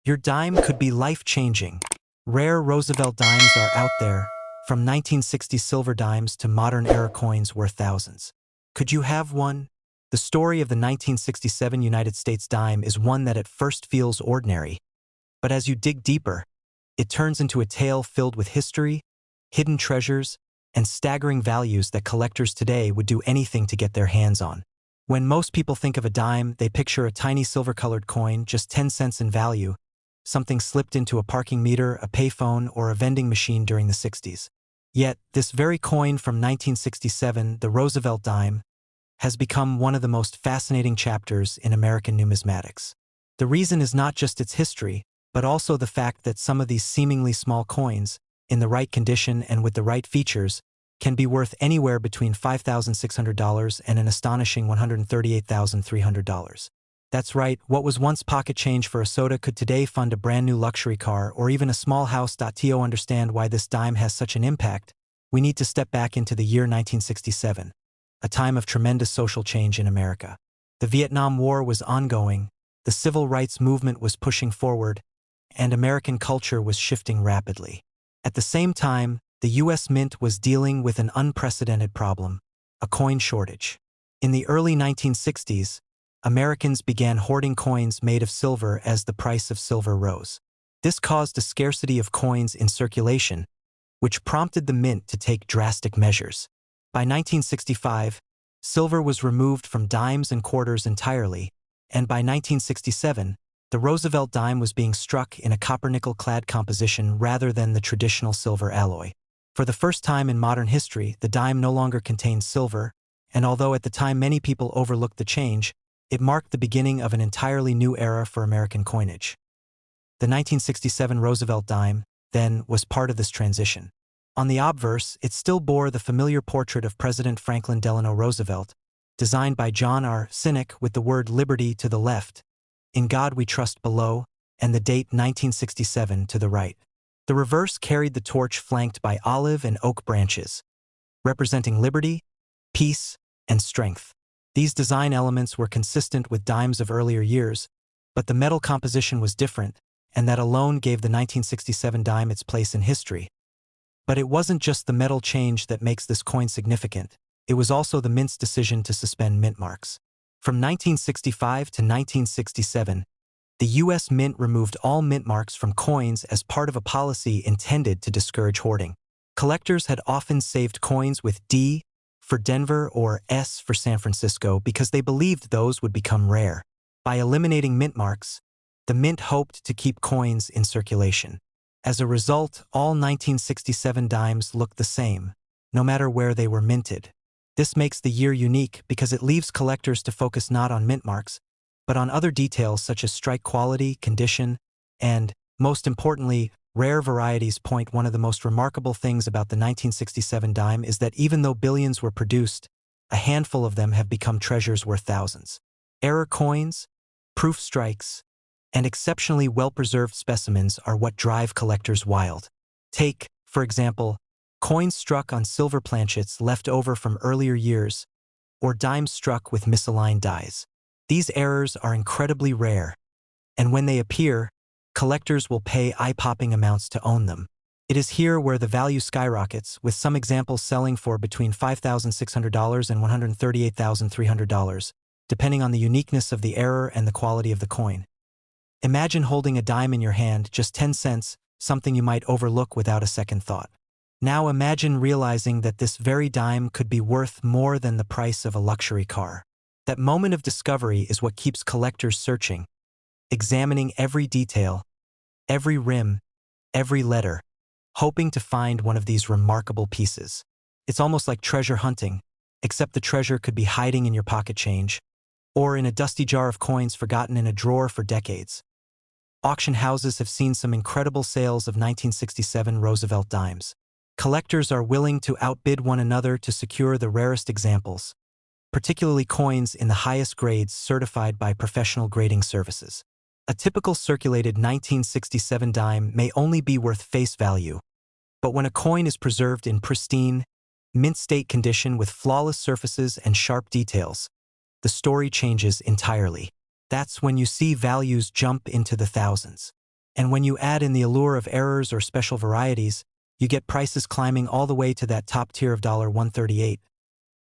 Your dime could be life-changing. Rare Roosevelt dimes are out there, from 1960 silver dimes to modern-era coins worth thousands. Could you have one? The story of the 1967 United States dime is one that at first feels ordinary, but as you dig deeper, it turns into a tale filled with history, hidden treasures, and staggering values that collectors today would do anything to get their hands on. When most people think of a dime, they picture a tiny silver-colored coin, just 10 cents in value, something slipped into a parking meter, a payphone, or a vending machine during the 60s. Yet, this very coin from 1967, the Roosevelt dime, has become one of the most fascinating chapters in American numismatics. The reason is not just its history, but also the fact that some of these seemingly small coins, in the right condition and with the right features, can be worth anywhere between $5,600 and an astonishing $138,300. That's right, what was once pocket change for a soda could today fund a brand new luxury car or even a small house. To understand why this dime has such an impact, we need to step back into the year 1967, a time of tremendous social change in America. The Vietnam War was ongoing, the civil rights movement was pushing forward, and American culture was shifting rapidly. At the same time, the U.S. Mint was dealing with an unprecedented problem, a coin shortage. In the early 1960s, Americans began hoarding coins made of silver as the price of silver rose. This caused a scarcity of coins in circulation, which prompted the mint to take drastic measures. By 1965, silver was removed from dimes and quarters entirely, and by 1967, the Roosevelt dime was being struck in a copper-nickel-clad composition rather than the traditional silver alloy. For the first time in modern history, the dime no longer contained silver, and although at the time many people overlooked the change, it marked the beginning of an entirely new era for American coinage. The 1967 Roosevelt dime, then, was part of this transition. On the obverse, it still bore the familiar portrait of President Franklin Delano Roosevelt, designed by John R. Sinek with the word liberty to the left, in God we trust below, and the date 1967 to the right. The reverse carried the torch flanked by olive and oak branches, representing liberty, peace, and strength. These design elements were consistent with dimes of earlier years, but the metal composition was different, and that alone gave the 1967 dime its place in history. But it wasn't just the metal change that makes this coin significant, it was also the mint's decision to suspend mint marks. From 1965 to 1967, the U.S. Mint removed all mint marks from coins as part of a policy intended to discourage hoarding. Collectors had often saved coins with D for Denver or S for San Francisco because they believed those would become rare. By eliminating mint marks, the mint hoped to keep coins in circulation. As a result, all 1967 dimes looked the same, no matter where they were minted. This makes the year unique because it leaves collectors to focus not on mint marks, but on other details such as strike quality, condition, and, most importantly, rare varieties. One of the most remarkable things about the 1967 dime is that even though billions were produced, a handful of them have become treasures worth thousands. Error coins, proof strikes, and exceptionally well-preserved specimens are what drive collectors wild. Take, for example, coins struck on silver planchets left over from earlier years, or dimes struck with misaligned dies. These errors are incredibly rare, and when they appear, collectors will pay eye-popping amounts to own them. It is here where the value skyrockets, with some examples selling for between $5,600 and $138,300, depending on the uniqueness of the error and the quality of the coin. Imagine holding a dime in your hand, just 10 cents, something you might overlook without a second thought. Now imagine realizing that this very dime could be worth more than the price of a luxury car. That moment of discovery is what keeps collectors searching, examining every detail, every rim, every letter, hoping to find one of these remarkable pieces. It's almost like treasure hunting, except the treasure could be hiding in your pocket change, or in a dusty jar of coins forgotten in a drawer for decades. Auction houses have seen some incredible sales of 1967 Roosevelt dimes. Collectors are willing to outbid one another to secure the rarest examples, particularly coins in the highest grades certified by professional grading services. A typical circulated 1967 dime may only be worth face value, but when a coin is preserved in pristine, mint-state condition with flawless surfaces and sharp details, the story changes entirely. That's when you see values jump into the thousands. And when you add in the allure of errors or special varieties, you get prices climbing all the way to that top tier of $138.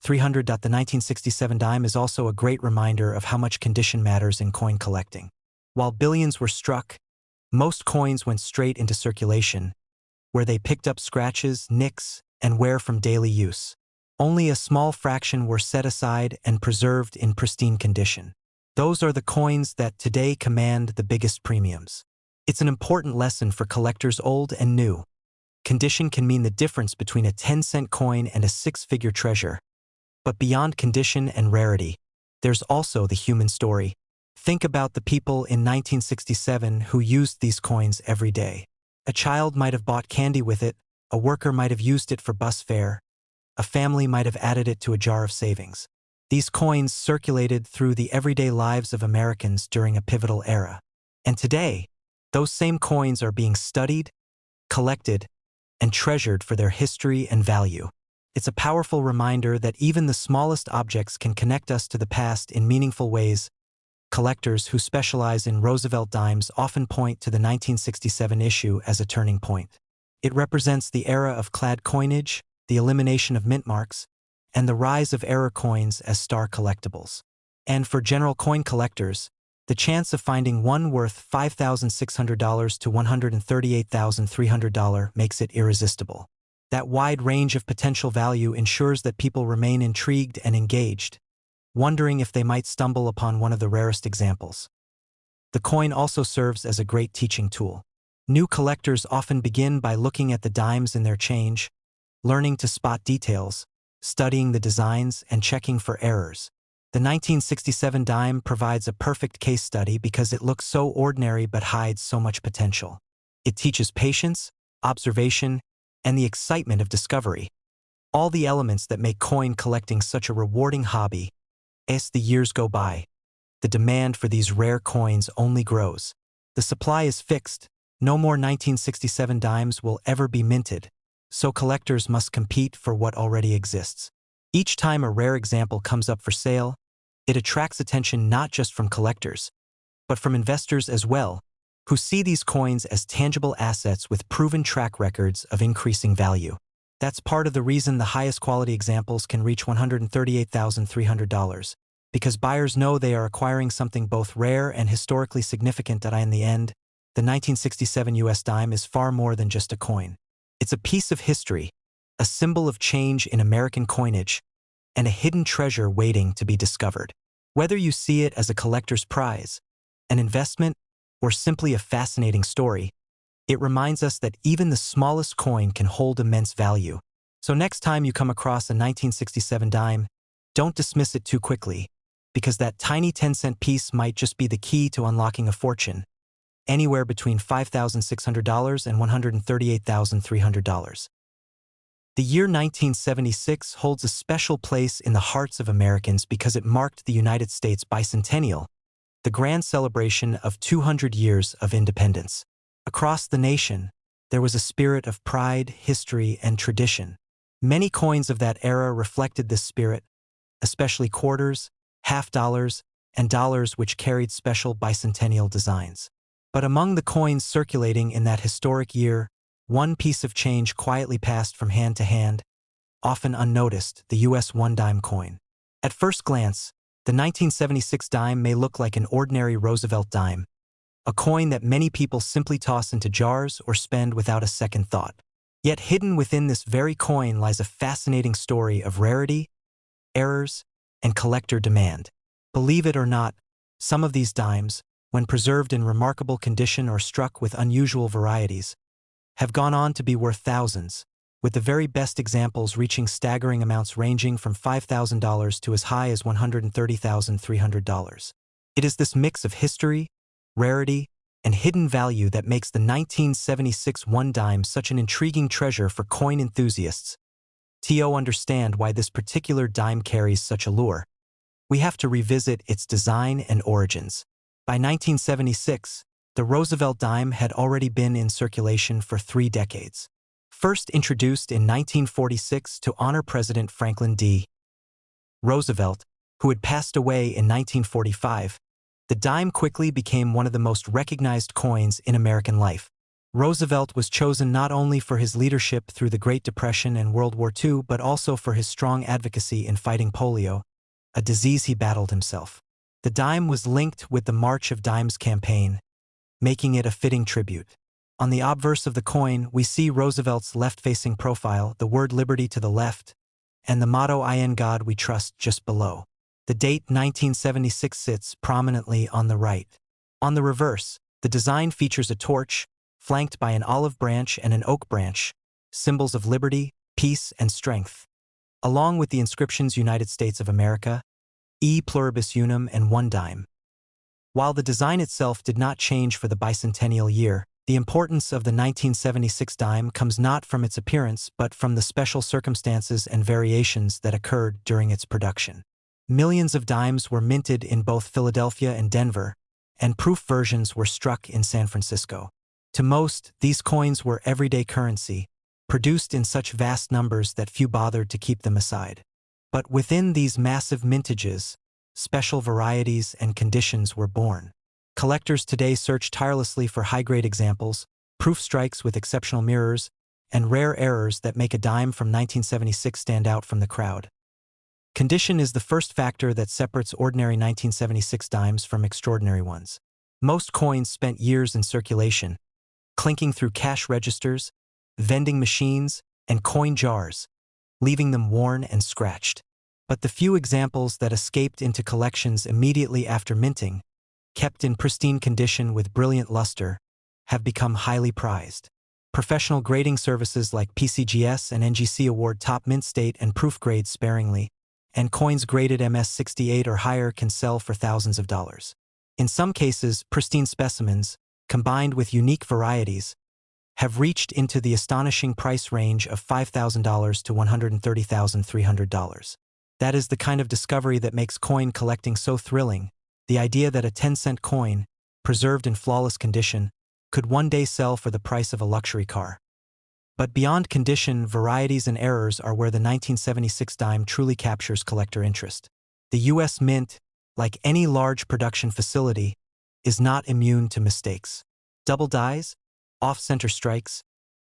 300. The 1967 dime is also a great reminder of how much condition matters in coin collecting. While billions were struck, most coins went straight into circulation, where they picked up scratches, nicks, and wear from daily use. Only a small fraction were set aside and preserved in pristine condition. Those are the coins that today command the biggest premiums. It's an important lesson for collectors old and new. Condition can mean the difference between a 10-cent coin and a six-figure treasure. But beyond condition and rarity, there's also the human story. Think about the people in 1967 who used these coins every day. A child might have bought candy with it, a worker might have used it for bus fare, a family might have added it to a jar of savings. These coins circulated through the everyday lives of Americans during a pivotal era. And today, those same coins are being studied, collected, and treasured for their history and value. It's a powerful reminder that even the smallest objects can connect us to the past in meaningful ways. Collectors who specialize in Roosevelt dimes often point to the 1967 issue as a turning point. It represents the era of clad coinage, the elimination of mint marks, and the rise of error coins as star collectibles. And for general coin collectors, the chance of finding one worth $5,600 to $138,300 makes it irresistible. That wide range of potential value ensures that people remain intrigued and engaged, wondering if they might stumble upon one of the rarest examples. The coin also serves as a great teaching tool. New collectors often begin by looking at the dimes in their change, learning to spot details, studying the designs, and checking for errors. The 1967 dime provides a perfect case study because it looks so ordinary but hides so much potential. It teaches patience, observation, and the excitement of discovery. All the elements that make coin collecting such a rewarding hobby. As the years go by, the demand for these rare coins only grows. The supply is fixed. No more 1967 dimes will ever be minted, so collectors must compete for what already exists. Each time a rare example comes up for sale, it attracts attention not just from collectors, but from investors as well, who see these coins as tangible assets with proven track records of increasing value. That's part of the reason the highest quality examples can reach $138,300, because buyers know they are acquiring something both rare and historically significant. In the end, the 1967 US dime is far more than just a coin. It's a piece of history, a symbol of change in American coinage, and a hidden treasure waiting to be discovered. Whether you see it as a collector's prize, an investment, or simply a fascinating story, it reminds us that even the smallest coin can hold immense value. So next time you come across a 1967 dime, don't dismiss it too quickly, because that tiny 10-cent piece might just be the key to unlocking a fortune, anywhere between $5,600 and $138,300. The year 1976 holds a special place in the hearts of Americans because it marked the United States bicentennial, the grand celebration of 200 years of independence. Across the nation, there was a spirit of pride, history, and tradition. Many coins of that era reflected this spirit, especially quarters, half dollars, and dollars which carried special bicentennial designs. But among the coins circulating in that historic year, one piece of change quietly passed from hand to hand, often unnoticed: the US one-dime coin. At first glance, the 1976 dime may look like an ordinary Roosevelt dime, a coin that many people simply toss into jars or spend without a second thought. Yet hidden within this very coin lies a fascinating story of rarity, errors, and collector demand. Believe it or not, some of these dimes, when preserved in remarkable condition or struck with unusual varieties, have gone on to be worth thousands, with the very best examples reaching staggering amounts ranging from $5,000 to as high as $130,300. It is this mix of history, rarity, and hidden value that makes the 1976 one-dime such an intriguing treasure for coin enthusiasts. To understand why this particular dime carries such allure, we have to revisit its design and origins. By 1976, the Roosevelt dime had already been in circulation for 3 decades. First introduced in 1946 to honor President Franklin D. Roosevelt, who had passed away in 1945, The dime quickly became one of the most recognized coins in American life. Roosevelt was chosen not only for his leadership through the Great Depression and World War II but also for his strong advocacy in fighting polio, a disease he battled himself. The dime was linked with the March of Dimes campaign, making it a fitting tribute. On the obverse of the coin, we see Roosevelt's left-facing profile, the word liberty to the left, and the motto "In God We Trust" just below. The date 1976 sits prominently on the right. On the reverse, the design features a torch, flanked by an olive branch and an oak branch, symbols of liberty, peace, and strength, along with the inscriptions United States of America, E pluribus unum, and 1 dime. While the design itself did not change for the bicentennial year, the importance of the 1976 dime comes not from its appearance but from the special circumstances and variations that occurred during its production. Millions of dimes were minted in both Philadelphia and Denver, and proof versions were struck in San Francisco. To most, these coins were everyday currency, produced in such vast numbers that few bothered to keep them aside. But within these massive mintages, special varieties and conditions were born. Collectors today search tirelessly for high-grade examples, proof strikes with exceptional mirrors, and rare errors that make a dime from 1976 stand out from the crowd. Condition is the first factor that separates ordinary 1976 dimes from extraordinary ones. Most coins spent years in circulation, clinking through cash registers, vending machines, and coin jars, leaving them worn and scratched. But the few examples that escaped into collections immediately after minting, kept in pristine condition with brilliant luster, have become highly prized. Professional grading services like PCGS and NGC award top mint state and proof grades sparingly, and coins graded MS-68 or higher can sell for thousands of dollars. In some cases, pristine specimens, combined with unique varieties, have reached into the astonishing price range of $5,000 to $130,300. That is the kind of discovery that makes coin collecting so thrilling, the idea that a 10-cent coin, preserved in flawless condition, could one day sell for the price of a luxury car. But beyond condition, varieties and errors are where the 1976 dime truly captures collector interest. The U.S. Mint, like any large production facility, is not immune to mistakes. Double dies, off-center strikes,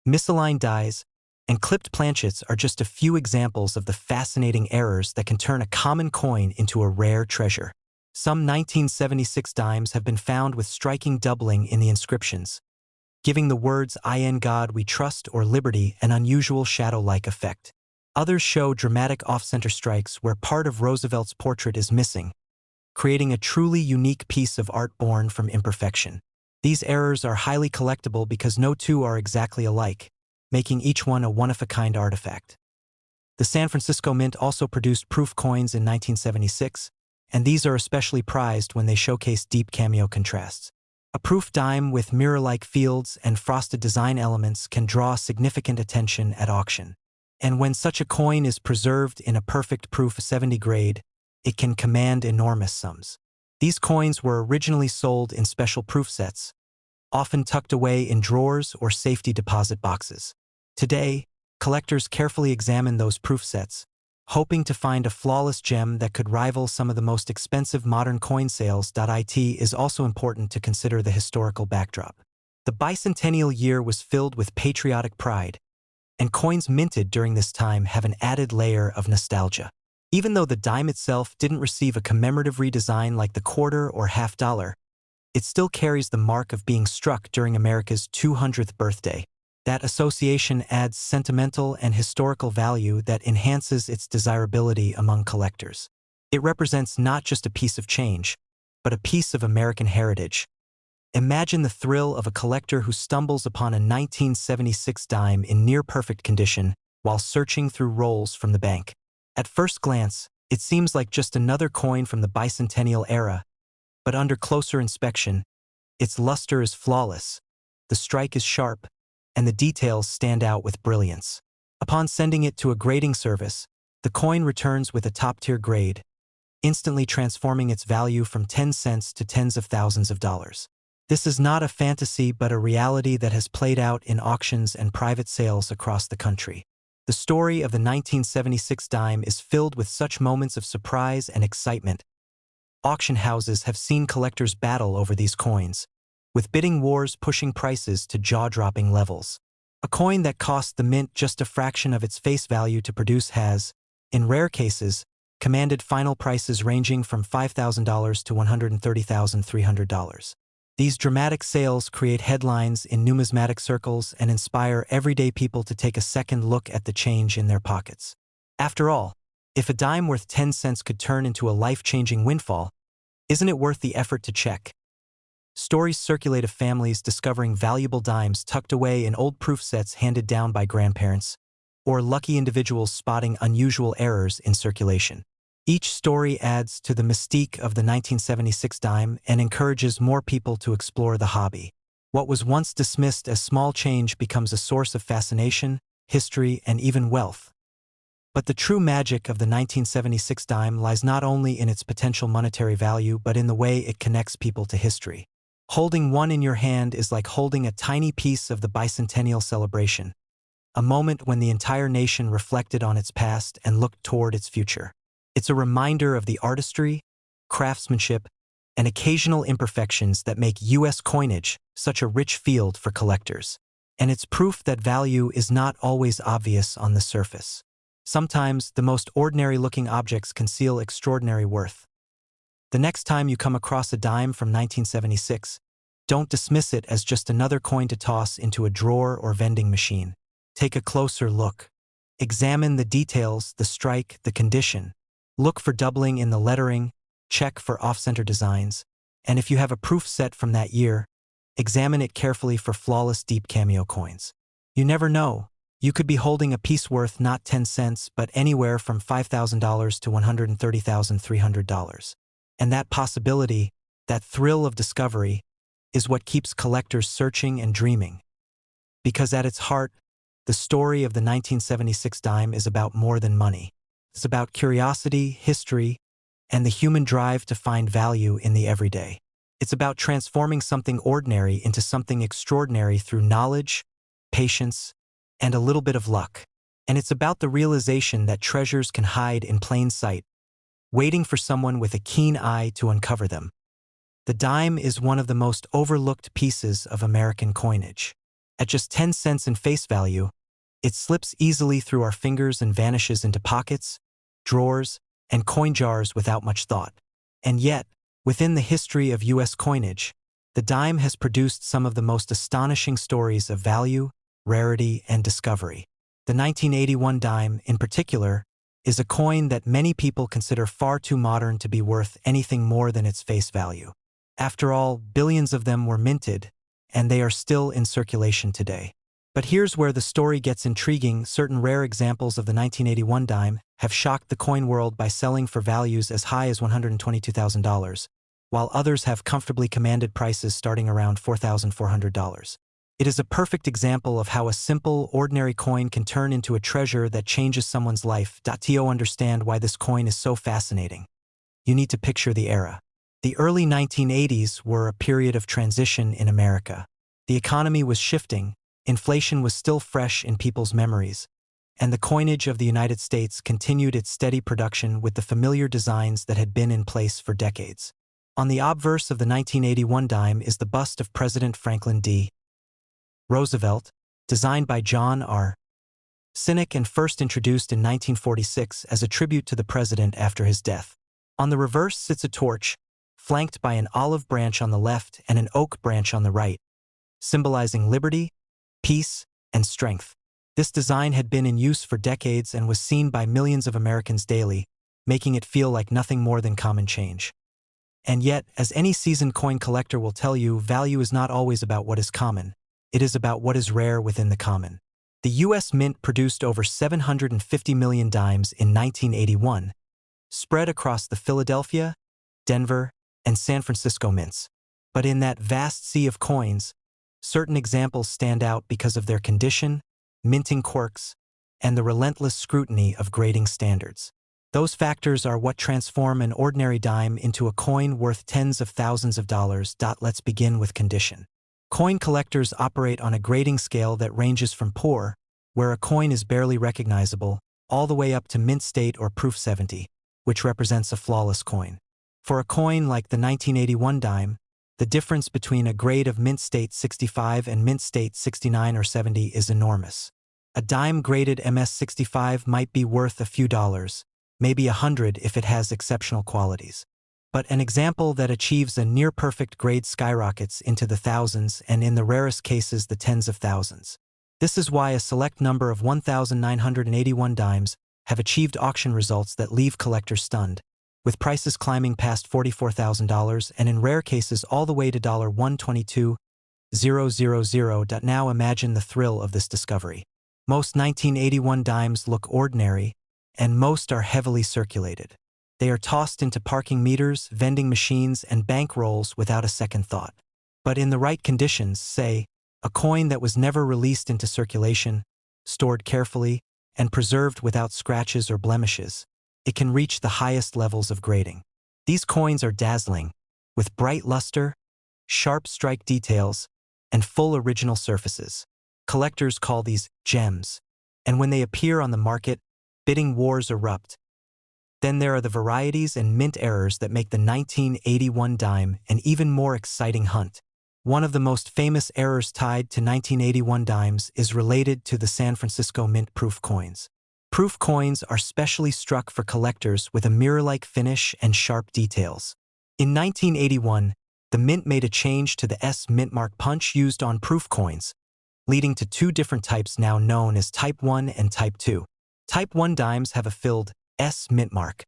misaligned dies, and clipped planchets are just a few examples of the fascinating errors that can turn a common coin into a rare treasure. Some 1976 dimes have been found with striking doubling in the inscriptions, giving the words "In God We Trust" or "Liberty" an unusual shadow-like effect. Others show dramatic off-center strikes where part of Roosevelt's portrait is missing, creating a truly unique piece of art born from imperfection. These errors are highly collectible because no two are exactly alike, making each one a one-of-a-kind artifact. The San Francisco Mint also produced proof coins in 1976, and these are especially prized when they showcase deep cameo contrasts. A proof dime with mirror-like fields and frosted design elements can draw significant attention at auction. And when such a coin is preserved in a perfect proof 70 grade, it can command enormous sums. These coins were originally sold in special proof sets, often tucked away in drawers or safety deposit boxes. Today, collectors carefully examine those proof sets, hoping to find a flawless gem that could rival some of the most expensive modern coin sales. It is also important to consider the historical backdrop. The bicentennial year was filled with patriotic pride, and coins minted during this time have an added layer of nostalgia. Even though the dime itself didn't receive a commemorative redesign like the quarter or half dollar, it still carries the mark of being struck during America's 200th birthday. That association adds sentimental and historical value that enhances its desirability among collectors. It represents not just a piece of change, but a piece of American heritage. Imagine the thrill of a collector who stumbles upon a 1976 dime in near-perfect condition while searching through rolls from the bank. At first glance, it seems like just another coin from the bicentennial era, but under closer inspection, its luster is flawless, the strike is sharp, and the details stand out with brilliance. Upon sending it to a grading service, the coin returns with a top-tier grade, instantly transforming its value from 10 cents to tens of thousands of dollars. This is not a fantasy but a reality that has played out in auctions and private sales across the country. The story of the 1976 dime is filled with such moments of surprise and excitement auction houses have seen collectors battle over these coins, with bidding wars pushing prices to jaw-dropping levels. A coin that cost the mint just a fraction of its face value to produce has, in rare cases, commanded final prices ranging from $5,000 to $130,300. These dramatic sales create headlines in numismatic circles and inspire everyday people to take a second look at the change in their pockets. After all, if a dime worth 10 cents could turn into a life-changing windfall, isn't it worth the effort to check? Stories circulate of families discovering valuable dimes tucked away in old proof sets handed down by grandparents, or lucky individuals spotting unusual errors in circulation. Each story adds to the mystique of the 1976 dime and encourages more people to explore the hobby. What was once dismissed as small change becomes a source of fascination, history, and even wealth. But the true magic of the 1976 dime lies not only in its potential monetary value but in the way it connects people to history. Holding one in your hand is like holding a tiny piece of the bicentennial celebration, a moment when the entire nation reflected on its past and looked toward its future. It's a reminder of the artistry, craftsmanship, and occasional imperfections that make U.S. coinage such a rich field for collectors. And it's proof that value is not always obvious on the surface. Sometimes, the most ordinary-looking objects conceal extraordinary worth. The next time you come across a dime from 1976, don't dismiss it as just another coin to toss into a drawer or vending machine. Take a closer look. Examine the details, the strike, the condition. Look for doubling in the lettering, check for off-center designs, and if you have a proof set from that year, examine it carefully for flawless deep cameo coins. You never know. You could be holding a piece worth not 10 cents but anywhere from $5,000 to $130,300. And that possibility, that thrill of discovery, is what keeps collectors searching and dreaming. Because at its heart, the story of the 1976 dime is about more than money. It's about curiosity, history, and the human drive to find value in the everyday. It's about transforming something ordinary into something extraordinary through knowledge, patience, and a little bit of luck. And it's about the realization that treasures can hide in plain sight, waiting for someone with a keen eye to uncover them. The dime is one of the most overlooked pieces of American coinage. At just 10 cents in face value, it slips easily through our fingers and vanishes into pockets, drawers, and coin jars without much thought. And yet, within the history of U.S. coinage, the dime has produced some of the most astonishing stories of value, rarity, and discovery. The 1981 dime, in particular, is a coin that many people consider far too modern to be worth anything more than its face value. After all, billions of them were minted, and they are still in circulation today. But here's where the story gets intriguing. Certain rare examples of the 1981 dime have shocked the coin world by selling for values as high as $122,000, while others have comfortably commanded prices starting around $4,400. It is a perfect example of how a simple, ordinary coin can turn into a treasure that changes someone's life. To understand why this coin is so fascinating, you need to picture the era. The early 1980s were a period of transition in America. The economy was shifting, inflation was still fresh in people's memories, and the coinage of the United States continued its steady production with the familiar designs that had been in place for decades. On the obverse of the 1981 dime is the bust of President Franklin D. Roosevelt, designed by John R. Sinek and first introduced in 1946 as a tribute to the president after his death. On the reverse sits a torch, flanked by an olive branch on the left and an oak branch on the right, symbolizing liberty, peace, and strength. This design had been in use for decades and was seen by millions of Americans daily, making it feel like nothing more than common change. And yet, as any seasoned coin collector will tell you, value is not always about what is common. It is about what is rare within the common. The U.S. Mint produced over 750 million dimes in 1981, spread across the Philadelphia, Denver, and San Francisco mints. But in that vast sea of coins, certain examples stand out because of their condition, minting quirks, and the relentless scrutiny of grading standards. Those factors are what transform an ordinary dime into a coin worth tens of thousands of dollars. Let's begin with condition. Coin collectors operate on a grading scale that ranges from poor, where a coin is barely recognizable, all the way up to mint state or proof 70, which represents a flawless coin. For a coin like the 1981 dime, the difference between a grade of mint state 65 and mint state 69 or 70 is enormous. A dime graded MS65 might be worth a few dollars, maybe 100 if it has exceptional qualities. But an example that achieves a near-perfect grade skyrockets into the thousands and in the rarest cases the tens of thousands. This is why a select number of 1,981 dimes have achieved auction results that leave collectors stunned, with prices climbing past $44,000 and in rare cases all the way to $122,000. Now imagine the thrill of this discovery. Most 1981 dimes look ordinary, and most are heavily circulated. They are tossed into parking meters, vending machines, and bank rolls without a second thought. But in the right conditions, say, a coin that was never released into circulation, stored carefully, and preserved without scratches or blemishes, it can reach the highest levels of grading. These coins are dazzling, with bright luster, sharp strike details, and full original surfaces. Collectors call these gems, and when they appear on the market, bidding wars erupt. Then there are the varieties and mint errors that make the 1981 dime an even more exciting hunt. One of the most famous errors tied to 1981 dimes is related to the San Francisco Mint proof coins. Proof coins are specially struck for collectors with a mirror-like finish and sharp details. In 1981, the Mint made a change to the S mint mark punch used on proof coins, leading to two different types now known as Type 1 and Type 2. Type 1 dimes have a filled S mint mark,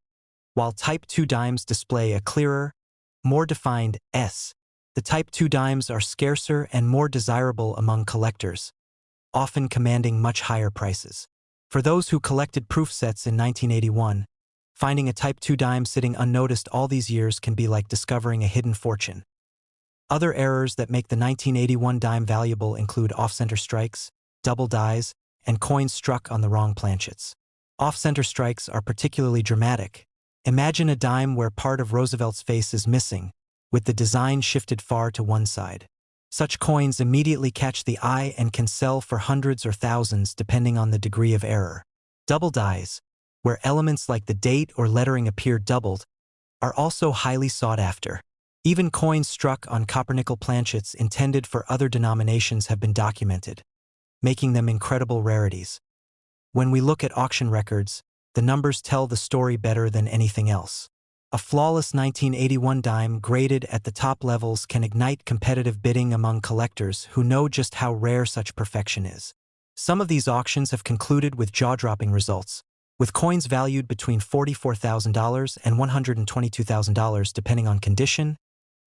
while Type 2 dimes display a clearer, more defined S. The Type 2 dimes are scarcer and more desirable among collectors, often commanding much higher prices. For those who collected proof sets in 1981, finding a Type 2 dime sitting unnoticed all these years can be like discovering a hidden fortune. Other errors that make the 1981 dime valuable include off-center strikes, double dies, and coins struck on the wrong planchets. Off-center strikes are particularly dramatic. Imagine a dime where part of Roosevelt's face is missing, with the design shifted far to one side. Such coins immediately catch the eye and can sell for hundreds or thousands depending on the degree of error. Double dies, where elements like the date or lettering appear doubled, are also highly sought after. Even coins struck on copper-nickel planchets intended for other denominations have been documented, making them incredible rarities. When we look at auction records, the numbers tell the story better than anything else. A flawless 1981 dime graded at the top levels can ignite competitive bidding among collectors who know just how rare such perfection is. Some of these auctions have concluded with jaw-dropping results, with coins valued between $44,000 and $122,000 depending on condition,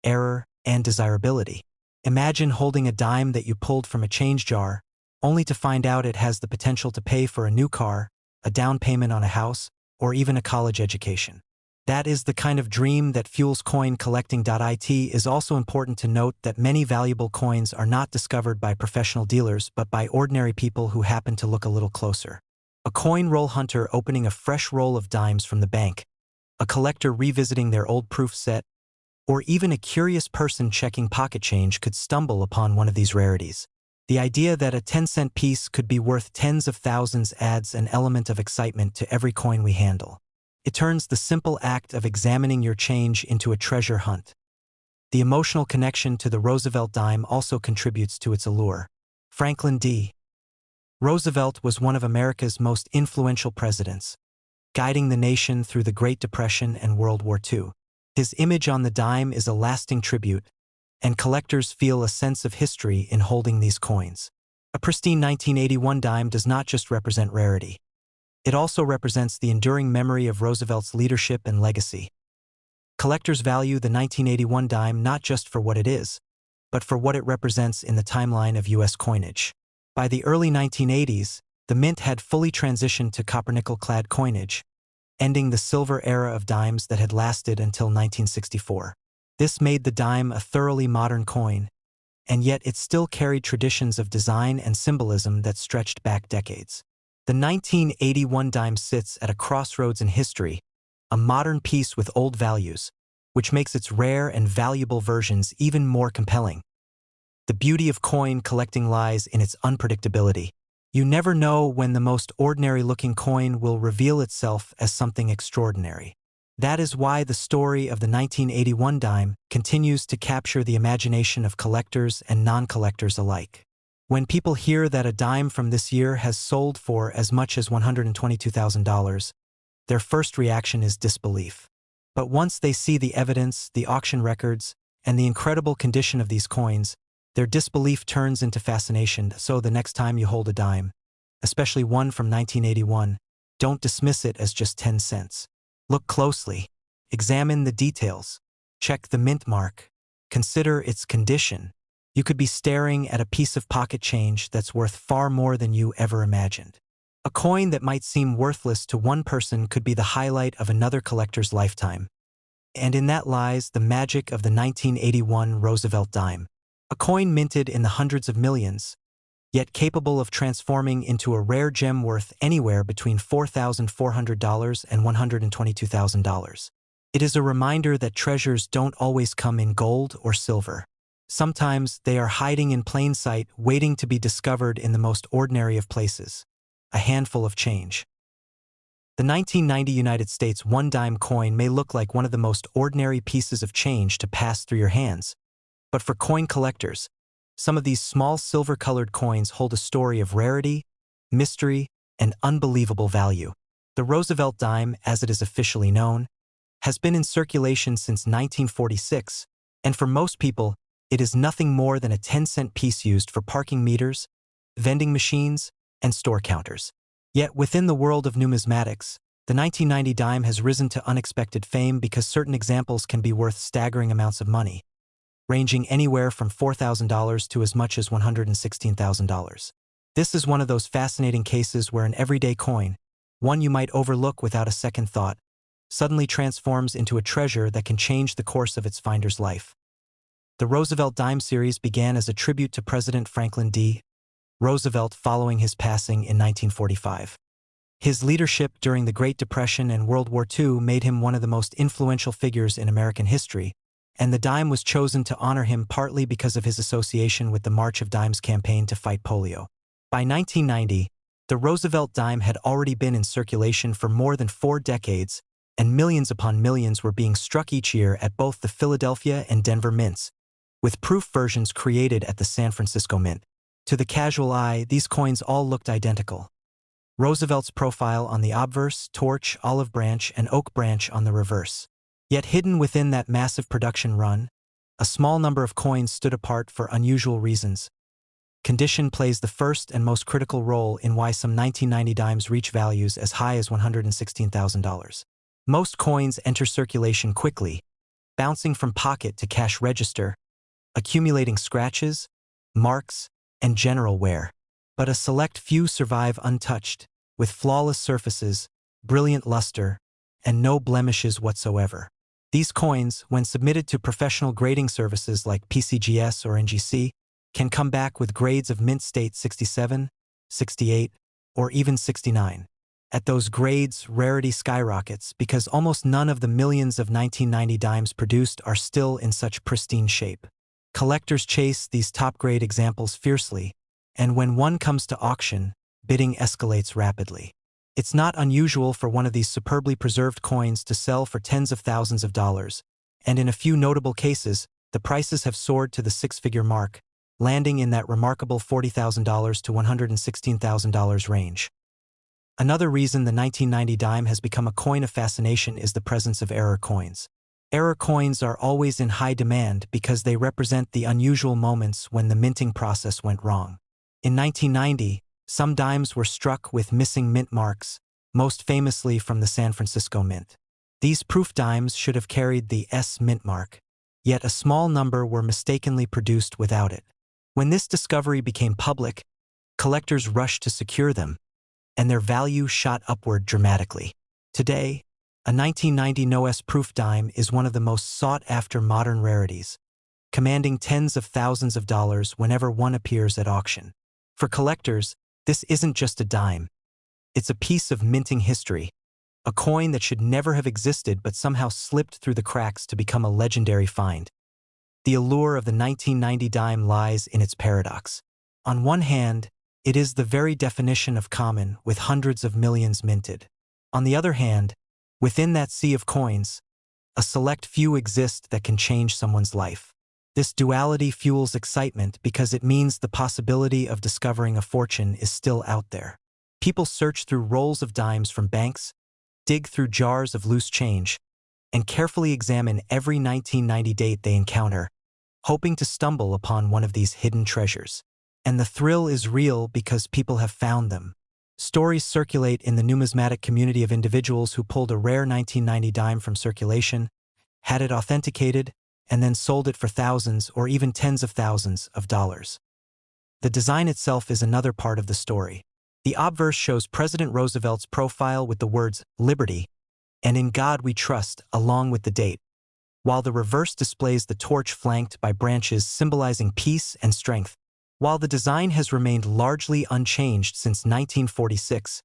error, and desirability. Imagine holding a dime that you pulled from a change jar, only to find out it has the potential to pay for a new car, a down payment on a house, or even a college education. That is the kind of dream that fuels coin collecting. It is also important to note that many valuable coins are not discovered by professional dealers but by ordinary people who happen to look a little closer. A coin roll hunter opening a fresh roll of dimes from the bank, a collector revisiting their old proof set, or even a curious person checking pocket change could stumble upon one of these rarities. The idea that a 10-cent piece could be worth tens of thousands adds an element of excitement to every coin we handle. It turns the simple act of examining your change into a treasure hunt. The emotional connection to the Roosevelt dime also contributes to its allure. Franklin D. Roosevelt was one of America's most influential presidents, guiding the nation through the Great Depression and World War II. His image on the dime is a lasting tribute, and collectors feel a sense of history in holding these coins. A pristine 1981 dime does not just represent rarity. It also represents the enduring memory of Roosevelt's leadership and legacy. Collectors value the 1981 dime not just for what it is, but for what it represents in the timeline of U.S. coinage. By the early 1980s, the Mint had fully transitioned to copper-nickel-clad coinage, ending the silver era of dimes that had lasted until 1964. This made the dime a thoroughly modern coin, and yet it still carried traditions of design and symbolism that stretched back decades. The 1981 dime sits at a crossroads in history, a modern piece with old values, which makes its rare and valuable versions even more compelling. The beauty of coin collecting lies in its unpredictability. You never know when the most ordinary-looking coin will reveal itself as something extraordinary. That is why the story of the 1981 dime continues to capture the imagination of collectors and non-collectors alike. When people hear that a dime from this year has sold for as much as $122,000, their first reaction is disbelief. But once they see the evidence, the auction records, and the incredible condition of these coins, their disbelief turns into fascination. So the next time you hold a dime, especially one from 1981, don't dismiss it as just 10 cents. Look closely. Examine the details. Check the mint mark. Consider its condition. You could be staring at a piece of pocket change that's worth far more than you ever imagined. A coin that might seem worthless to one person could be the highlight of another collector's lifetime. And in that lies the magic of the 1981 Roosevelt dime. A coin minted in the hundreds of millions, yet capable of transforming into a rare gem worth anywhere between $4,400 and $122,000. It is a reminder that treasures don't always come in gold or silver. Sometimes they are hiding in plain sight, waiting to be discovered in the most ordinary of places. A handful of change. The 1990 United States one-dime coin may look like one of the most ordinary pieces of change to pass through your hands. But for coin collectors, some of these small silver-colored coins hold a story of rarity, mystery, and unbelievable value. The Roosevelt dime, as it is officially known, has been in circulation since 1946, and for most people, it is nothing more than a 10-cent piece used for parking meters, vending machines, and store counters. Yet within the world of numismatics, the 1990 dime has risen to unexpected fame because certain examples can be worth staggering amounts of money, ranging anywhere from $4,000 to as much as $116,000. This is one of those fascinating cases where an everyday coin, one you might overlook without a second thought, suddenly transforms into a treasure that can change the course of its finder's life. The Roosevelt dime series began as a tribute to President Franklin D. Roosevelt following his passing in 1945. His leadership during the Great Depression and World War II made him one of the most influential figures in American history, and the dime was chosen to honor him partly because of his association with the March of Dimes campaign to fight polio. By 1990, the Roosevelt dime had already been in circulation for more than 4 decades, and millions upon millions were being struck each year at both the Philadelphia and Denver mints, with proof versions created at the San Francisco Mint. To the casual eye, these coins all looked identical. Roosevelt's profile on the obverse, torch, olive branch, and oak branch on the reverse. Yet hidden within that massive production run, a small number of coins stood apart for unusual reasons. Condition plays the first and most critical role in why some 1990 dimes reach values as high as $116,000. Most coins enter circulation quickly, bouncing from pocket to cash register, accumulating scratches, marks, and general wear. But a select few survive untouched, with flawless surfaces, brilliant luster, and no blemishes whatsoever. These coins, when submitted to professional grading services like PCGS or NGC, can come back with grades of mint state 67, 68, or even 69. At those grades, rarity skyrockets because almost none of the millions of 1990 dimes produced are still in such pristine shape. Collectors chase these top-grade examples fiercely, and when one comes to auction, bidding escalates rapidly. It's not unusual for one of these superbly preserved coins to sell for tens of thousands of dollars, and in a few notable cases, the prices have soared to the 6-figure mark, landing in that remarkable $40,000 to $116,000 range. Another reason the 1990 dime has become a coin of fascination is the presence of error coins. Error coins are always in high demand because they represent the unusual moments when the minting process went wrong. In 1990, some dimes were struck with missing mint marks, most famously from the San Francisco Mint. These proof dimes should have carried the S mint mark, yet a small number were mistakenly produced without it. When this discovery became public, collectors rushed to secure them, and their value shot upward dramatically. Today, a 1990 no-S proof dime is one of the most sought-after modern rarities, commanding tens of thousands of dollars whenever one appears at auction. For collectors, this isn't just a dime. It's a piece of minting history, a coin that should never have existed but somehow slipped through the cracks to become a legendary find. The allure of the 1990 dime lies in its paradox. On one hand, it is the very definition of common, with hundreds of millions minted. On the other hand, Within that sea of coins, a select few exist that can change someone's life. This duality fuels excitement because it means the possibility of discovering a fortune is still out there. People search through rolls of dimes from banks, dig through jars of loose change, and carefully examine every 1990 date they encounter, hoping to stumble upon one of these hidden treasures. And the thrill is real because people have found them. Stories circulate in the numismatic community of individuals who pulled a rare 1990 dime from circulation, had it authenticated, and then sold it for thousands or even tens of thousands of dollars. The design itself is another part of the story. The obverse shows President Roosevelt's profile with the words "Liberty" and "In God We Trust" along with the date, while the reverse displays the torch flanked by branches symbolizing peace and strength. While the design has remained largely unchanged since 1946,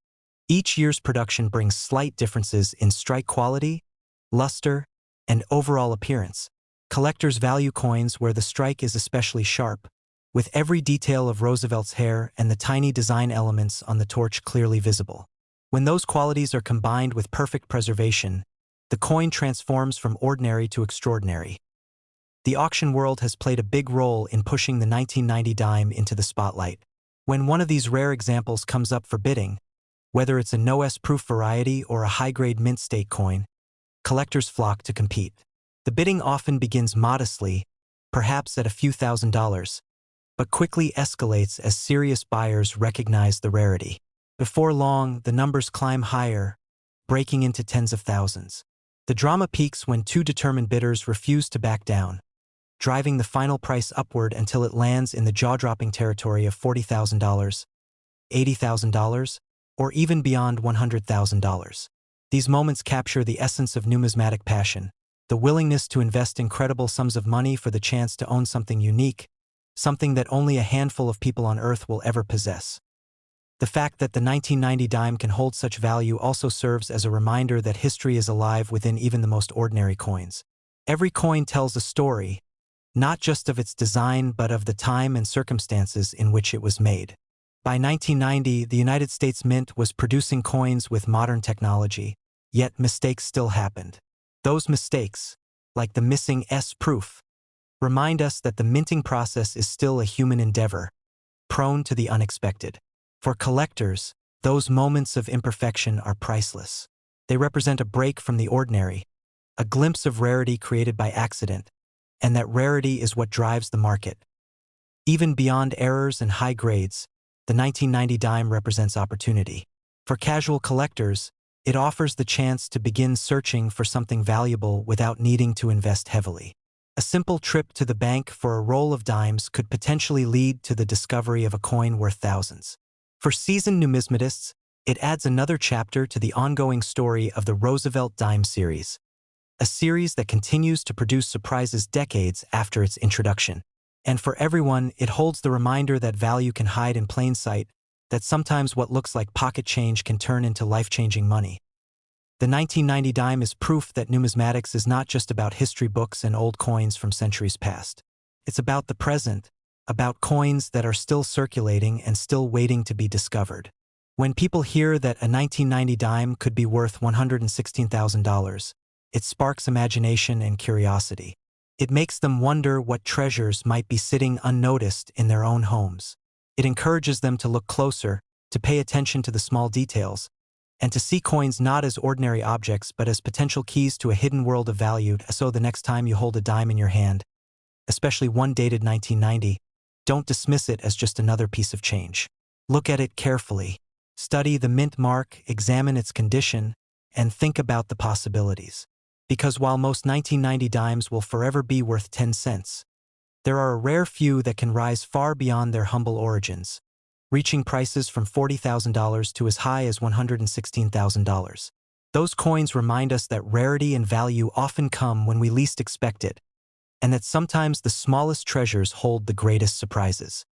each year's production brings slight differences in strike quality, luster, and overall appearance. Collectors value coins where the strike is especially sharp, with every detail of Roosevelt's hair and the tiny design elements on the torch clearly visible. When those qualities are combined with perfect preservation, the coin transforms from ordinary to extraordinary. The auction world has played a big role in pushing the 1990 dime into the spotlight. When one of these rare examples comes up for bidding, whether it's a no-S-proof variety or a high-grade mint state coin, collectors flock to compete. The bidding often begins modestly, perhaps at a few $1,000s, but quickly escalates as serious buyers recognize the rarity. Before long, the numbers climb higher, breaking into tens of thousands. The drama peaks when two determined bidders refuse to back down, driving the final price upward until it lands in the jaw-dropping territory of $40,000, $80,000, or even beyond $100,000. These moments capture the essence of numismatic passion, the willingness to invest incredible sums of money for the chance to own something unique, something that only a handful of people on Earth will ever possess. The fact that the 1990 dime can hold such value also serves as a reminder that history is alive within even the most ordinary coins. Every coin tells a story, not just of its design but of the time and circumstances in which it was made. By 1990, the United States Mint was producing coins with modern technology, yet mistakes still happened. Those mistakes, like the missing S proof, remind us that the minting process is still a human endeavor, prone to the unexpected. For collectors, those moments of imperfection are priceless. They represent a break from the ordinary, a glimpse of rarity created by accident, and that rarity is what drives the market. Even beyond errors and high grades, the 1990 dime represents opportunity. For casual collectors, it offers the chance to begin searching for something valuable without needing to invest heavily. A simple trip to the bank for a roll of dimes could potentially lead to the discovery of a coin worth thousands. For seasoned numismatists, it adds another chapter to the ongoing story of the Roosevelt Dime series, a series that continues to produce surprises decades after its introduction. And for everyone, it holds the reminder that value can hide in plain sight, that sometimes what looks like pocket change can turn into life-changing money. The 1990 dime is proof that numismatics is not just about history books and old coins from centuries past. It's about the present, about coins that are still circulating and still waiting to be discovered. When people hear that a 1990 dime could be worth $116,000, it sparks imagination and curiosity. It makes them wonder what treasures might be sitting unnoticed in their own homes. It encourages them to look closer, to pay attention to the small details, and to see coins not as ordinary objects but as potential keys to a hidden world of value. So the next time you hold a dime in your hand, especially one dated 1990, don't dismiss it as just another piece of change. Look at it carefully. Study the mint mark, examine its condition, and think about the possibilities. Because while most 1990 dimes will forever be worth 10 cents, there are a rare few that can rise far beyond their humble origins, reaching prices from $40,000 to as high as $116,000. Those coins remind us that rarity and value often come when we least expect it, and that sometimes the smallest treasures hold the greatest surprises.